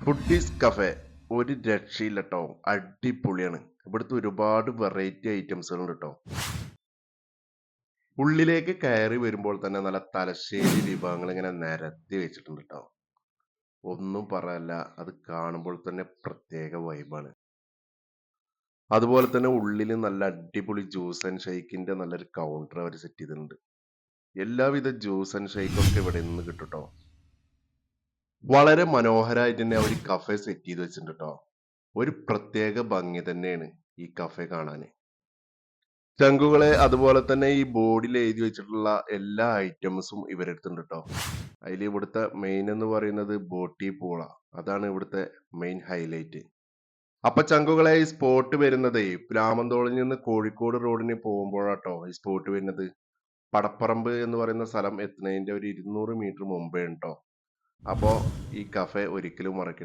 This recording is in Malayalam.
ഫുഡീസ് കഫേ ഒരു രക്ഷയില്ല ട്ടോ. അടിപൊളിയാണ്. ഇവിടുത്തെ ഒരുപാട് വെറൈറ്റി ഐറ്റംസുകളുണ്ട് ട്ടോ. ഉള്ളിലേക്ക് കയറി വരുമ്പോൾ തന്നെ നല്ല തലശ്ശേരി വിഭവങ്ങൾ ഇങ്ങനെ നിരത്തി വെച്ചിട്ടുണ്ട് ട്ടോ. ഒന്നും പറയാനില്ല. അത് കാണുമ്പോൾ തന്നെ പ്രത്യേക വൈബാണ്. അതുപോലെ തന്നെ ഉള്ളിൽ നല്ല അടിപൊളി ജ്യൂസ് ആൻഡ് ഷെയ്ക്കിന്റെ നല്ലൊരു കൗണ്ടർ അവർ സെറ്റ് ചെയ്തിട്ടുണ്ട്. എല്ലാവിധ ജ്യൂസ് ആൻഡ് ഷെയ്ക്കൊക്കെ ഇവിടെ നിന്ന് കിട്ടും ട്ടോ. വളരെ മനോഹരമായിട്ട് തന്നെ അവർ കഫേ സെറ്റ് ചെയ്ത് വെച്ചിട്ടുണ്ട് ട്ടോ. ഒരു പ്രത്യേക ഭംഗി തന്നെയാണ് ഈ കഫേ കാണാന്. ചങ്കുകളെ അതുപോലെ തന്നെ ഈ ബോർഡിൽ എഴുതി വെച്ചിട്ടുള്ള എല്ലാ ഐറ്റംസും ഇവരെടുത്തുണ്ട് ട്ടോ. അതിൽ ഇവിടുത്തെ മെയിൻ എന്ന് പറയുന്നത് ബോട്ടി പൂള. അതാണ് ഇവിടുത്തെ മെയിൻ ഹൈലൈറ്റ്. അപ്പൊ ചങ്കുകളെ ഈ സ്പോട്ട് വരുന്നതേ പ്ലാമന്തോളിൽ നിന്ന് കോഴിക്കോട് റോഡിന് പോകുമ്പോഴാട്ടോ ഈ സ്പോട്ട് വരുന്നത്. പടപ്പറമ്പ് എന്ന് പറയുന്ന സ്ഥലം എത്തുന്നതിന്റെ ഒരു 200 മീറ്റർ മുമ്പേ ട്ടോ. അപ്പോ ഈ കഫേ ഒരിക്കലും മറക്കരുത്.